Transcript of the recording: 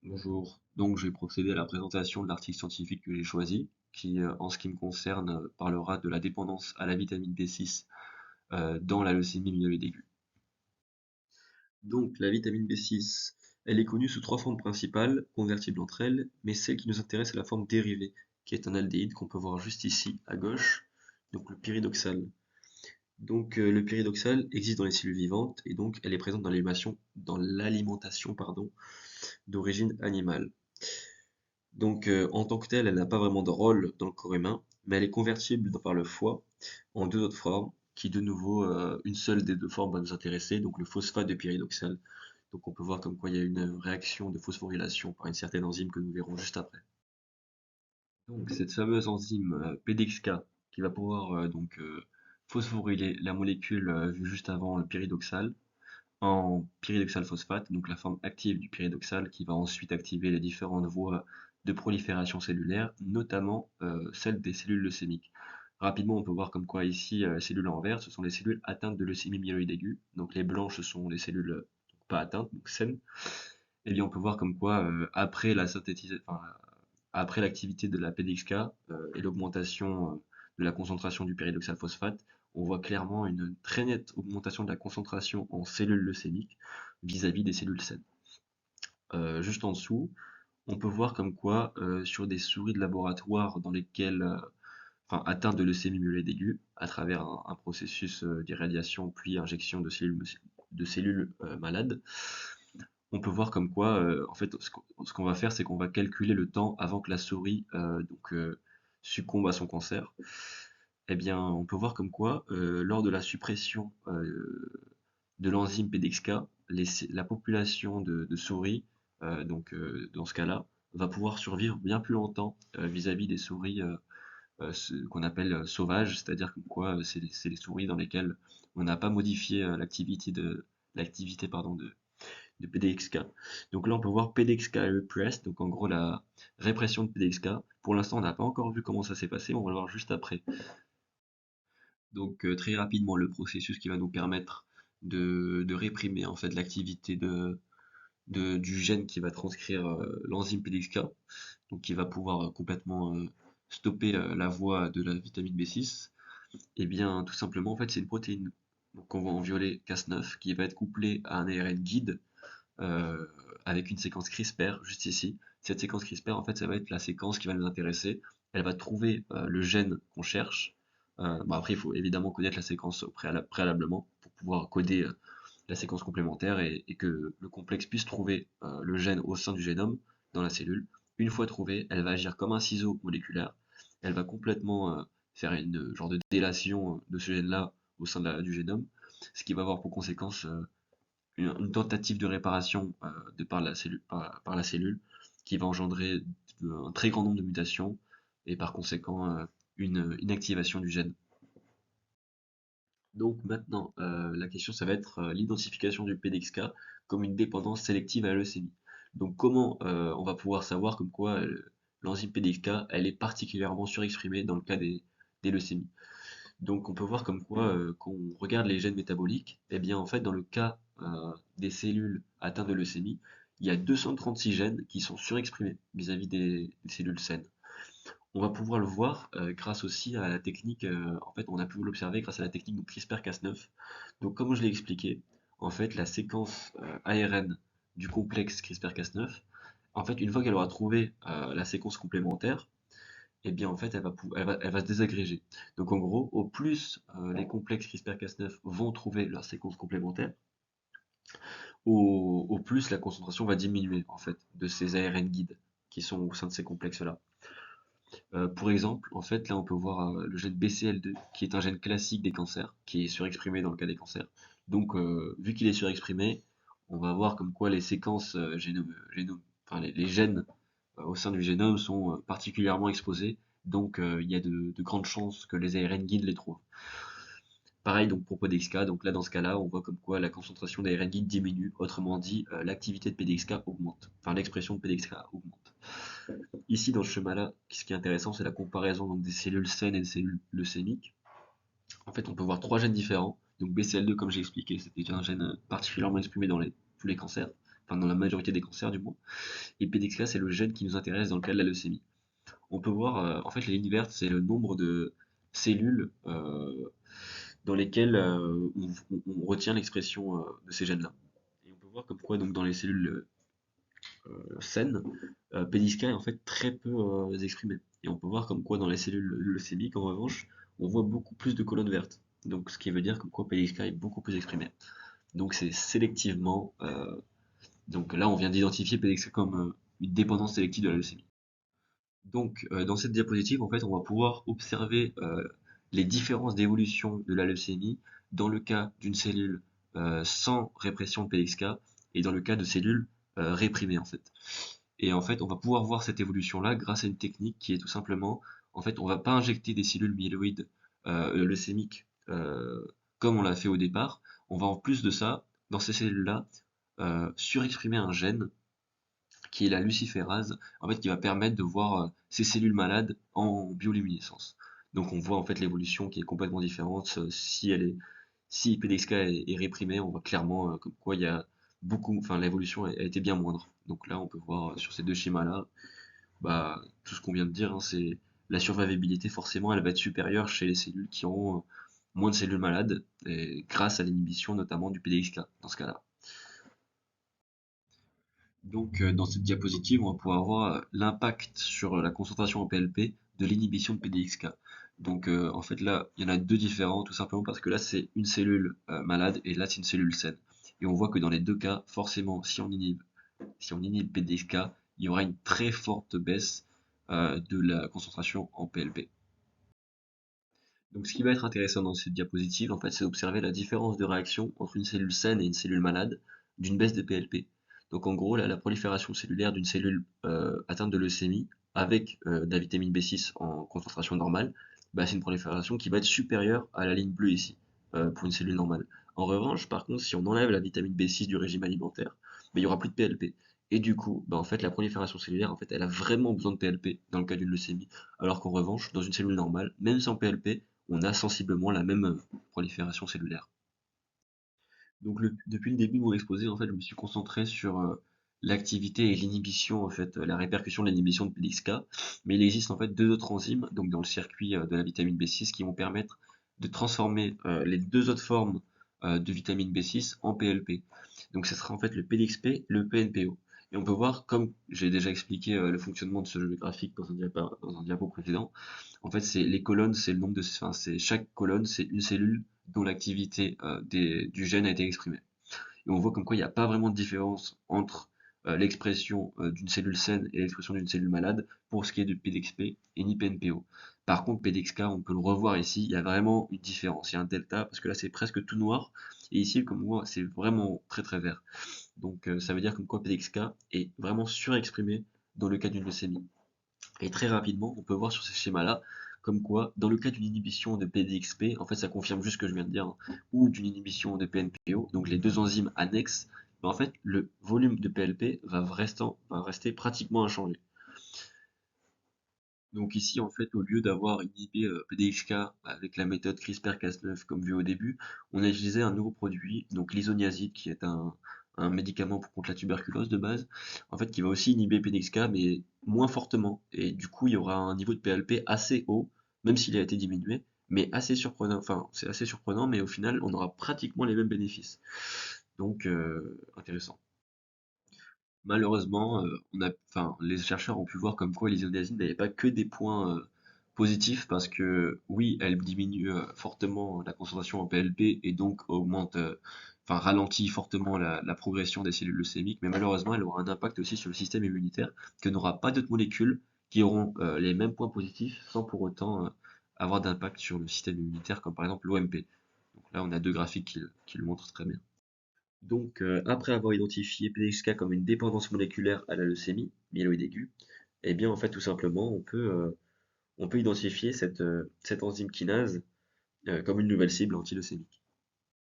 Bonjour. Donc, je vais procéder à la présentation de l'article scientifique que j'ai choisi, qui, en ce qui me concerne, parlera de la dépendance à la vitamine B6 dans la leucémie myéloïde aiguë. Donc, la vitamine B6, elle est connue sous trois formes principales, convertibles entre elles, mais celle qui nous intéresse est la forme dérivée, qui est un aldéhyde qu'on peut voir juste ici, à gauche, donc le pyridoxal. Donc, le pyridoxal existe dans les cellules vivantes, et donc elle est présente dans l'alimentation, pardon, d'origine animale. Donc, en tant que telle, elle n'a pas vraiment de rôle dans le corps humain, mais elle est convertible par le foie en deux autres formes, qui de nouveau, une seule des deux formes va nous intéresser, donc le phosphate de pyridoxal. Donc on peut voir comme quoi il y a une réaction de phosphorylation par une certaine enzyme que nous verrons juste après. Donc cette fameuse enzyme PDXK qui va pouvoir phosphoryler la molécule vue juste avant le pyridoxal en pyridoxal phosphate, donc la forme active du pyridoxal qui va ensuite activer les différentes voies de prolifération cellulaire, notamment celle des cellules leucémiques. Rapidement, on peut voir comme quoi ici, cellules en vert, ce sont les cellules atteintes de leucémie myéloïde aiguë, donc les blanches, ce sont les cellules pas atteintes, donc saines. Et bien on peut voir comme quoi après l'activité de la PDXK et l'augmentation de la concentration du pyridoxal phosphate, on voit clairement une très nette augmentation de la concentration en cellules leucémiques vis-à-vis des cellules saines. Juste en dessous, on peut voir comme quoi sur des souris de laboratoire dans lesquelles, atteintes de leucémie myéloïde aiguë, à travers un processus d'irradiation puis injection de cellules malades, on peut voir comme quoi, en fait, ce qu'on va faire, c'est qu'on va calculer le temps avant que la souris succombe à son cancer. Eh bien, on peut voir comme quoi, lors de la suppression de l'enzyme PDXK, la population de souris, dans ce cas-là, va pouvoir survivre bien plus longtemps vis-à-vis des souris qu'on appelle sauvages, c'est-à-dire comme quoi c'est les souris dans lesquelles on n'a pas modifié l'activité pardon, de PDXK. Donc là, on peut voir PDXK repressed, donc en gros la répression de PDXK. Pour l'instant, on n'a pas encore vu comment ça s'est passé, on va le voir juste après. Donc très rapidement, le processus qui va nous permettre de réprimer en fait l'activité du gène qui va transcrire l'enzyme PDXK, donc qui va pouvoir complètement stopper la voie de la vitamine B6. Et bien tout simplement, en fait, c'est une protéine donc, qu'on voit en violet Cas9 qui va être couplée à un ARN guide euh, avec une séquence CRISPR juste ici. Cette séquence CRISPR, en fait, ça va être la séquence qui va nous intéresser. Elle va trouver le gène qu'on cherche. Après, il faut évidemment connaître la séquence préalablement pour pouvoir coder la séquence complémentaire et que le complexe puisse trouver le gène au sein du génome dans la cellule. Une fois trouvée, elle va agir comme un ciseau moléculaire. Elle va complètement faire une genre de délation de ce gène-là au sein du génome, ce qui va avoir pour conséquence une tentative de réparation par la cellule qui va engendrer un très grand nombre de mutations et par conséquent une inactivation du gène. Donc maintenant, la question ça va être l'identification du PDXK comme une dépendance sélective à la leucémie. Donc comment on va pouvoir savoir comme quoi l'enzyme PDXK elle est particulièrement surexprimée dans le cas des leucémies. Donc on peut voir comme quoi, quand on regarde les gènes métaboliques, eh bien en fait dans le cas des cellules atteintes de leucémie, il y a 236 gènes qui sont surexprimés vis-à-vis des cellules saines. On va pouvoir le voir grâce aussi à la technique, en fait on a pu l'observer grâce à la technique de CRISPR-Cas9. Donc comme je l'ai expliqué, en fait la séquence ARN du complexe CRISPR-Cas9, en fait une fois qu'elle aura trouvé la séquence complémentaire, et bien en fait elle va se désagréger. Donc en gros, au plus les complexes CRISPR-Cas9 vont trouver leur séquence complémentaire, au plus la concentration va diminuer en fait de ces ARN guides qui sont au sein de ces complexes-là. Pour exemple, en fait là on peut voir le gène BCL2 qui est un gène classique des cancers, qui est surexprimé dans le cas des cancers. Donc vu qu'il est surexprimé, on va voir comme quoi les séquences enfin les gènes au sein du génome sont particulièrement exposés, donc il y a de grandes chances que les ARN guides les trouvent. Pareil donc pour PDXK, donc là dans ce cas-là, on voit comme quoi la concentration d'ARN guide diminue, autrement dit l'activité de PDXK augmente, enfin l'expression de PDXK augmente. Ici dans ce schéma-là, ce qui est intéressant, c'est la comparaison donc, des cellules saines et des cellules leucémiques. En fait, on peut voir trois gènes différents. Donc BCL2, comme j'ai expliqué, c'était un gène particulièrement exprimé dans tous les cancers. enfin dans la majorité des cancers du moins. Et PDXK, c'est le gène qui nous intéresse dans le cas de la leucémie. On peut voir, en fait, les lignes vertes, c'est le nombre de cellules dans lesquelles on retient l'expression de ces gènes-là. Et on peut voir comme quoi, donc, dans les cellules saines, P10K est en fait très peu exprimé. Et on peut voir comme quoi, dans les cellules leucémiques, en revanche, on voit beaucoup plus de colonnes vertes. Donc, ce qui veut dire comme quoi P10K est beaucoup plus exprimé. Donc, c'est sélectivement. Donc là, on vient d'identifier P10K comme une dépendance sélective de la leucémie. Donc, dans cette diapositive, en fait, on va pouvoir observer les différences d'évolution de la leucémie dans le cas d'une cellule sans répression de PXK et dans le cas de cellules réprimées, en fait. Et en fait, on va pouvoir voir cette évolution-là grâce à une technique qui est tout simplement, en fait, on va pas injecter des cellules myéloïdes leucémiques comme on l'a fait au départ. On va en plus de ça, dans ces cellules-là, surexprimer un gène qui est la luciférase, en fait, qui va permettre de voir ces cellules malades en bioluminescence. Donc on voit en fait l'évolution qui est complètement différente. Si PDXK est réprimé, on voit clairement comme quoi il y a beaucoup, enfin l'évolution a été bien moindre. Donc là, on peut voir sur ces deux schémas-là, bah, tout ce qu'on vient de dire, hein, c'est la survivabilité forcément, elle va être supérieure chez les cellules qui ont moins de cellules malades, et grâce à l'inhibition notamment du PDXK dans ce cas-là. Donc, dans cette diapositive, on va pouvoir voir l'impact sur la concentration en PLP de l'inhibition de PDXK. Donc, en fait, là, il y en a deux différents, tout simplement parce que là, c'est une cellule malade et là, c'est une cellule saine. Et on voit que dans les deux cas, forcément, si on inhibe PDXK, il y aura une très forte baisse de la concentration en PLP. Donc, ce qui va être intéressant dans cette diapositive, en fait, c'est d'observer la différence de réaction entre une cellule saine et une cellule malade d'une baisse de PLP. Donc, en gros, là, la prolifération cellulaire d'une cellule atteinte de leucémie avec de la vitamine B6 en concentration normale, bah, c'est une prolifération qui va être supérieure à la ligne bleue ici, pour une cellule normale. En revanche, par contre, si on enlève la vitamine B6 du régime alimentaire, bah, il n'y aura plus de PLP. Et du coup, bah, en fait, la prolifération cellulaire, en fait, elle a vraiment besoin de PLP dans le cas d'une leucémie, alors qu'en revanche, dans une cellule normale, même sans PLP, on a sensiblement la même prolifération cellulaire. Donc depuis le début de mon exposé, en fait, je me suis concentré sur l'activité et l'inhibition, en fait, la répercussion de l'inhibition de PLXK, mais il existe en fait deux autres enzymes, donc dans le circuit de la vitamine B6, qui vont permettre de transformer les deux autres formes de vitamine B6 en PLP. Donc ce sera en fait le PLXP et le PNPO. Et on peut voir, comme j'ai déjà expliqué le fonctionnement de ce jeu graphique dans un diapo précédent, en fait, c'est les colonnes, c'est le nombre de, enfin, c'est chaque colonne, c'est une cellule dont l'activité du gène a été exprimée. Et on voit comme quoi il n'y a pas vraiment de différence entre l'expression d'une cellule saine et l'expression d'une cellule malade pour ce qui est de PDXP et ni PNPO. Par contre, PDXK, on peut le revoir ici, il y a vraiment une différence, il y a un delta, parce que là c'est presque tout noir, et ici, comme on voit, c'est vraiment très très vert. Donc ça veut dire comme quoi PDXK est vraiment surexprimé dans le cas d'une leucémie. Et très rapidement, on peut voir sur ces schémas-là, comme quoi, dans le cas d'une inhibition de PDXP, en fait ça confirme juste ce que je viens de dire, hein, ou d'une inhibition de PNPO, donc les deux enzymes annexes, ben, en fait le volume de PLP va rester pratiquement inchangé. Donc ici, en fait, au lieu d'avoir inhibé PDHK avec la méthode CRISPR-Cas9 comme vu au début, on a utilisé un nouveau produit, donc l'isoniazid, qui est un médicament contre la tuberculose de base, en fait, qui va aussi inhiber PDXK, mais moins fortement. Et du coup, il y aura un niveau de PLP assez haut, même s'il a été diminué, mais assez surprenant. Enfin, c'est assez surprenant, mais au final, on aura pratiquement les mêmes bénéfices. Donc, intéressant. Malheureusement, enfin, les chercheurs ont pu voir comme quoi l'isoniazide n'avait pas que des points positifs parce que oui, elle diminue fortement la concentration en PLP et donc enfin ralentit fortement la progression des cellules leucémiques, mais malheureusement, elle aura un impact aussi sur le système immunitaire que n'aura pas d'autres molécules qui auront les mêmes points positifs sans pour autant avoir d'impact sur le système immunitaire, comme par exemple l'OMP. Donc là, on a deux graphiques qui le montrent très bien. Donc, après avoir identifié PDXK comme une dépendance moléculaire à la leucémie myéloïde aiguë, eh bien, en fait, tout simplement, on peut identifier cette enzyme kinase comme une nouvelle cible antileucémique.